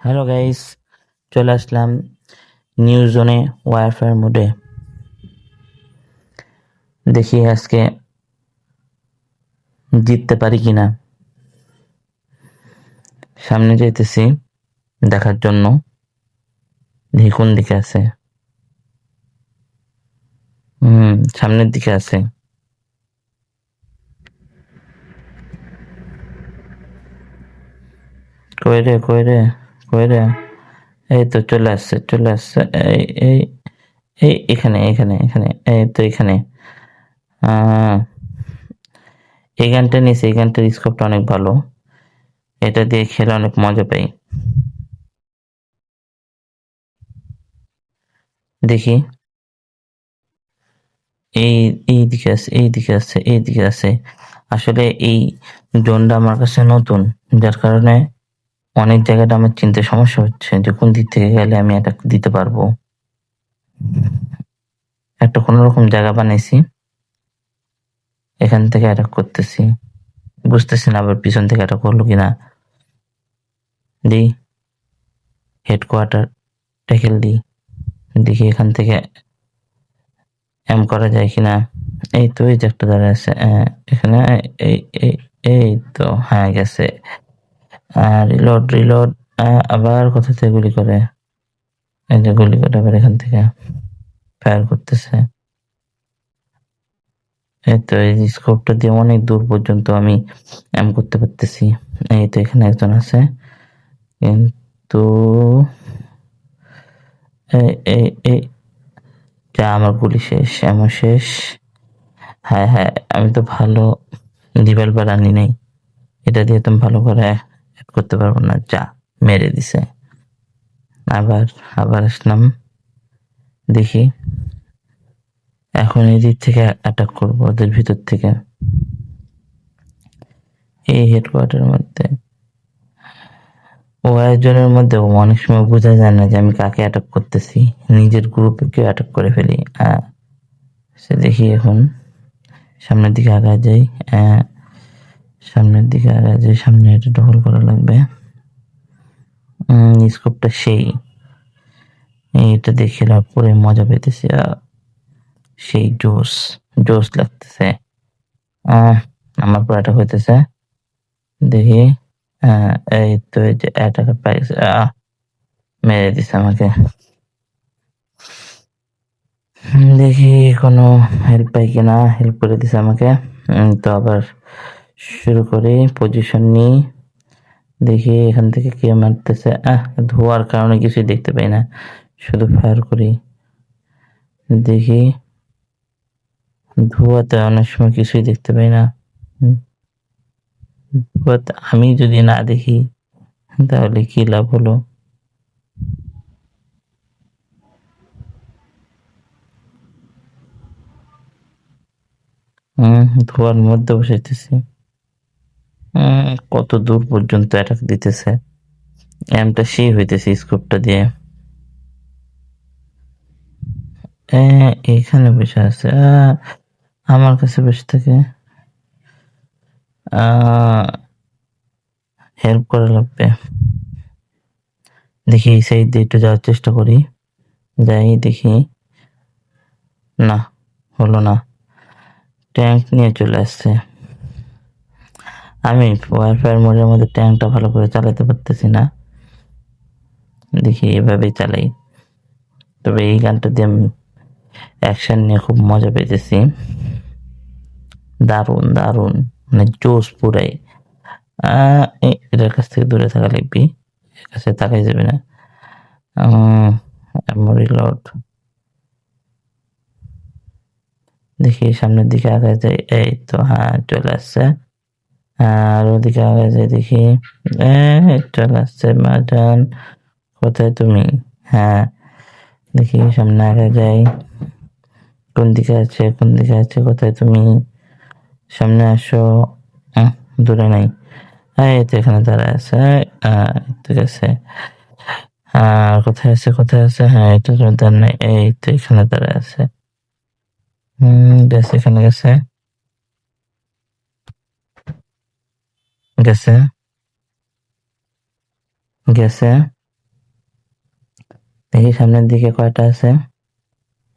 Hello guys, চলে আসলাম new জোনে warfare মোডে। দেখি আজকে জিততে পারি কিনা। সামনে যেতেছি দেখার জন্য, দেখি কোন দিকে আছে। সামনের দিকে আছে। কই রে কই রে কই রে? এই তো চলে আসছে চলে আসছে। এই এই এই এখানে এখানে এখানে এই তো এখানে। আহ এই গানটা নিয়েছি, এই গানটার স্কোপটা অনেক ভালো। এটা দিয়ে খেলে অনেক মজা পাই। দেখি এই এই দিকে আছে, এই দিকে আছে, এই দিকে আছে। আসলে এই জোনটা আমার কাছে নতুন, যার কারণে অনেক জায়গাটা আমার চিনতে সমস্যা হচ্ছে যে কোন দিক থেকে গেলে আমি এটা দিতে পারবো। একটা কোনো রকম জায়গা বানাইছি, এখান থেকে অ্যাটাক করতেছি। বুঝতেছি না আবার পিছন থেকে অ্যাটাক করলো কিনা। দি হেডকোয়ার্টার ট্যাকেল দি, দেখি এখান থেকে এম করা যায় কিনা। এই তো এই যে একটা দাঁড়ায় আছে, এখানে। এই এই এই তো হ্যাঁ গেছে। Reload reload. আবার কোথা থেকে গুলি করে? এই যে গুলি করে আবার এখান থেকে ফায়ার করতেছে। এই তো এই স্কোপটা দিয়ে অনেক দূর পর্যন্ত আমি এম করতে পারতেছি। এই তো এখানে একজন আছে, কিন্তু এই এই এই যা, আমার গুলি শেষ, এমন শেষ। হ্যাঁ হ্যাঁ, আমি তো ভালো রিভলভার আনি নাই, এটা দিয়ে তুমি ভালো করে অ্যাড করতে পারবো না। যা মেরে দিছে। আবার আবার আসলাম, দেখি এখন এই দিক থেকে অ্যাটাক করবো ওদের ভিতর থেকে। এই হেডকোয়ার্টারের মধ্যে ও একজনের মধ্যে অনেক সময় বোঝা যায় না যে আমি কাকে অ্যাটাক করতেছি, নিজের গ্রুপে কেউ অ্যাটাক করে ফেলি। সে দেখি এখন সামনের দিকে আগায় যাই। সামনের দিকে আগায় যাই, সামনে এটা দখল করা লাগবে। স্কোপটা সেই, এটা দেখে পরে মজা পেতেছি। সেই জোস জোস লাগতেছে। আমার পর অ্যাটাক হইতেছে, দেখি। এই তো এই যে অ্যাটাক পাইছে, মেরে দিছে আমাকে। দেখি কোনো হেল্প পাই কিনা। হেল্প করে দিছে আমাকে। তো আবার শুরু করি, পজিশন নিই। দেখি এখান থেকে কে মারতেছে। ধোয়ার কারণে কিছুই দেখতে পাই না, শুধু ফায়ার করি। দেখি ধোয়াতে অনেক সময় কিছুই দেখতে পাই না। ধোয়াতে আমি যদি না দেখি তাহলে কি লাভ হলো? ধোয়ার মধ্যে বসাইতেছি। কত দূর পর্যন্ত অ্যাটাক দিতেছে। এমটা সেই হইতেছে স্কোপটা দিয়ে। এখানে বসে আছে। আমার কাছে বসে থাকে। হেল্প করা লাগবে। দেখি এই সাইড দিয়ে একটু যাওয়ার চেষ্টা করি। যাই দেখি, না হলো না। ট্যাঙ্ক নিয়ে চলে আসছে। আমি ওয়ারফেয়ার মোডের মধ্যে ট্যাঙ্কটা ভালো করে চালাতে পারতেছি না। দেখি এভাবেই চালাই। তবে এই গানটা দিয়ে আমি অ্যাকশন নিয়ে খুব মজা পেতেছি। দারুণ দারুণ, মানে জোশ পুরাই। এটার কাছ থেকে দূরে থাকা লাগবে, এর কাছে তাকাই যাবে না। রিলোড। দেখি সামনের দিকে আগায় যাই। এই তো হ্যাঁ চলে আসছে। আর ওদিকে আগায় যাই, দেখি চলে আসছে। মাজান কোথায় তুমি? হ্যাঁ, দেখি সামনে আগায় যাই। কোন দিকে আছে কোন দিকে আছে, কোথায় তুমি? সামনে আসো। দূরে নাই। এই তো এখানে দাঁড়ায় আছে। ঠিক আছে। কোথায় আছে কোথায় আছে? হ্যাঁ, এটা দাঁড় নাই। এই তো এখানে দাঁড়ায় আছে। গেছে, এখানে গেছে গেছে গেছে। দেখি সামনের দিকে কয়টা আছে,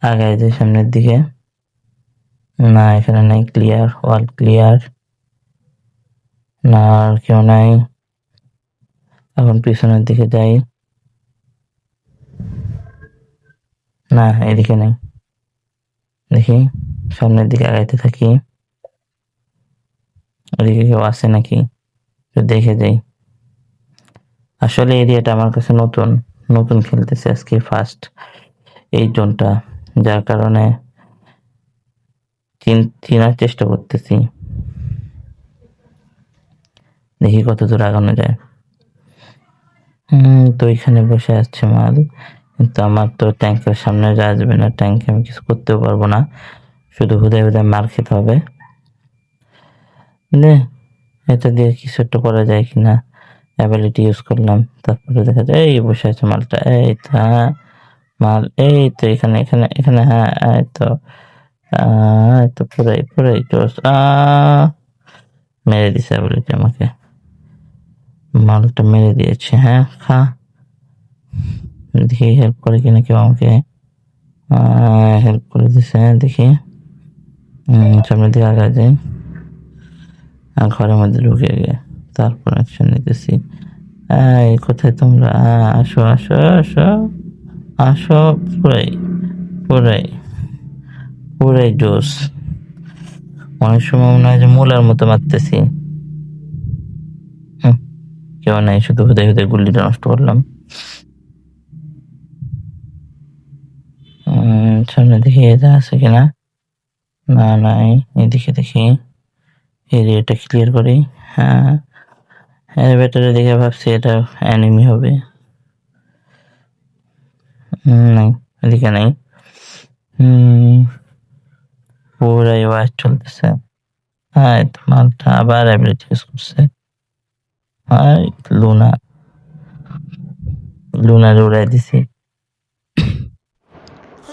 আগায় যে সামনের দিকে, না এখানে নাই, ক্লিয়ার, ওয়াল ক্লিয়ার, না আর কেউ নাই। এখন পিছনের দিকে যাই, না এদিকে নেই। দেখি সামনের দিকে আগাইতে থাকি, ওদিকে কেউ আছে নাকি একটু দেখে যাই। আসলে এরিয়াটা আমার কাছে নতুন নতুন খেলতেছে, আজকে ফার্স্ট এই জোনটা, যার কারণে চেনার চেষ্টা করতেছি, দেখি কত দূর আগানো যায়। তো এখানে বসে আসছে মাল, কিন্তু আমার তো ট্যাঙ্কের সামনে যাওয়া যাবে না, ট্যাঙ্কে আমি কিছু করতেও পারবো না, শুধু হুদায় হুদায় মার খেতে হবে। এটা দিয়ে কিছু একটা করা যায় কিনা, অ্যাবিলিটি ইউজ করলাম, তারপরে দেখা যায় এই বসে আছে মালটা, এই তো হ্যাঁ মাল, এই তো এখানে এখানে এখানে, হ্যাঁ এই তো এই তো পুরাই পুরাই জোস, মেরে দিছে অ্যাবিলিটি আমাকে, মালটা মেরে দিয়েছে। হ্যাঁ খা, দেখি হেল্প করে কিনা কেউ আমাকে, হেল্প করে দিছে, দেখি সামনের দিকে আগে যাই, ঘরের মধ্যে ঢুকে গিয়ে তারপর অ্যাকশন নিতেছি। এই কোথায় তোমরা, আসো আসো আসো আসো, পুরাই পুরাই পুরাই জোস। অনেক সময় মনে হয় যে মূলার মতো মারতেছি, কেউ নাই, শুধু হুদে হুদে গুল্লিটা নষ্ট করলাম। সামনে দেখি এটা আছে কিনা, না নাই, এদিকে দেখি, এরিয়াটা ক্লিয়ার করি। হ্যাঁ এলিভেটরে দেখে ভাবছি এটা অ্যানিমি হবে, নাই এদিকে নাই। পুরাই ওয়াচ চলতেছে। হ্যাঁ এই তো মালটা আবার অ্যাবিলিটি ইউজ করছে, হাই লুনা, লুনার উড়াই দিছি।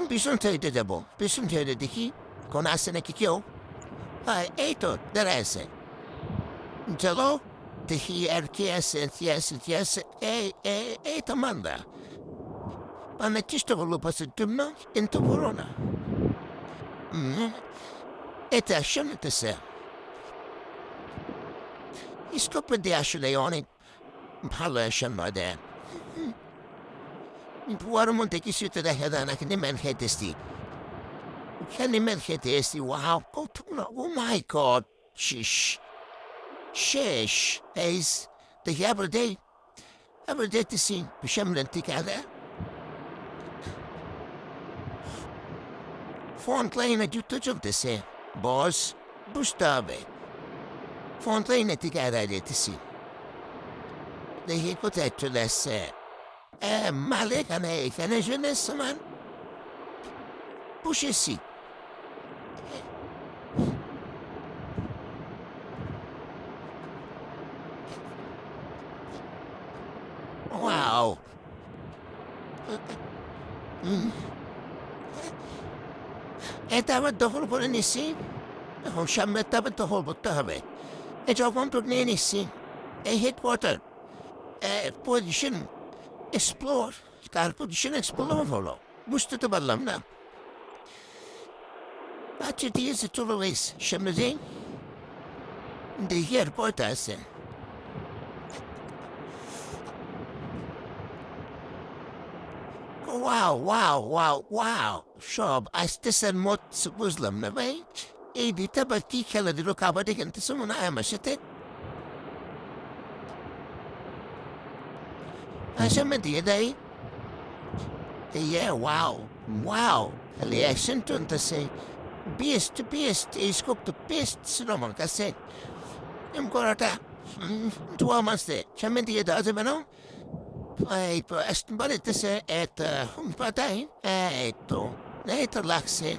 পিছন সাইডে যাব, পিছন সাইডে দেখি কোন আছে নাকি কেউ। এই তো দাঁড়ায় আছে, চলো দেখি আর কে আছে, কে আছে, কে আছে। এই তো মান্দা, মানে চেষ্টা করলো পাশের জন্য, কিন্তু বলো না। এটা শুনতেছে স্কোপে দিয়ে আসলে অনেক ভালো সময় দেয়, পুয়ার মধ্যে কিছুতে দেখা যায় না, কিন্তু ম্যান খাইতেছি, এখানে ম্যান খেতে এসছি। ওয়াও, কত না, ও মাই গড, শিশ শেষ এইস দেখি আবার দেখতেছি সামনের দিকে আগে ফ্রন্ট লাইনে যুদ্ধ চলতেছে, বস বুঝতে হবে। ফ্রন্ট লাইনের দিকে আদায় যেতেছি, দেখি কোথায় চলে আসছে। মাল এখানে এখানে চলে এসছে, মান বসেছি। ওয়াও, এটা আবার দখল করে নিচ্ছি, এখন সামনেরটা আবার দখল করতে হবে। এটা কন্ট্রোল নিয়ে নিচ্ছি, এই হেডকোয়ার্টার পজিশন এক্সপ্লোর, কার পজিশন এক্সপ্লোর হলো বুঝতে তো পারলাম না। আচ্ছা ঠিক আছে, চলো বেশ সামনে যাই, দেখি আর কয়টা আছে। ওয়াও ওয়াও ওয়াও ওয়াও, সব আসতেছেন মত বুঝলাম না ভাই, এই দিতে আবার কি খেলা দিল, কাবাডি খেলতেছে মনে হয় আমার সাথে। সামনে দিয়ে দেয়, ওয়াও ওয়াও, খালি অ্যাকশন চলতেছে, বেস্ট এই স্কোপ তো বেস্ট ছিল আমার কাছে। এম করাটা দোয়া মাসে সামনে দিয়ে দেওয়া যাবে না। এই তো বাড়িতেছে এটা পাতাই, এই তো লাগছে,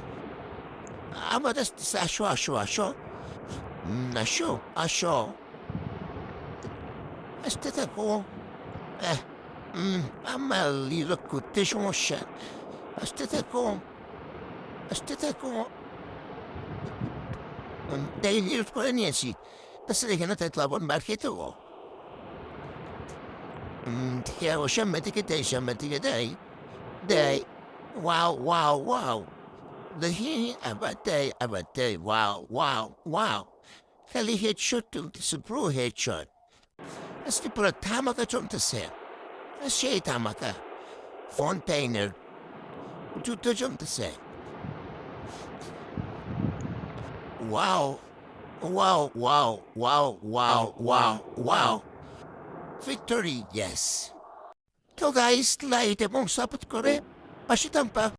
আবার আসতেছে, আসো আসো আসো, আসো আসো, আসতে থাকো। আমার লিরক করতে সমস্যা, আসতে থাকো আসতে থাকো। তাই লিরক করে নিয়েছি, তাছাড়া এখানে থাকলে আবার মার খেতে হবো। সামনে থেকে দেয়, সামনে থেকে দেয়, day. Wow. The about day. Wow. Heli headshot to pro headshot. Asti pura tamaka chumta se. Ashe tamaka. Fontainer. Tuta chumta se. Wow. Wow. Victory, yes. So guys, lahat mong sapat ko rin. Pasitampa.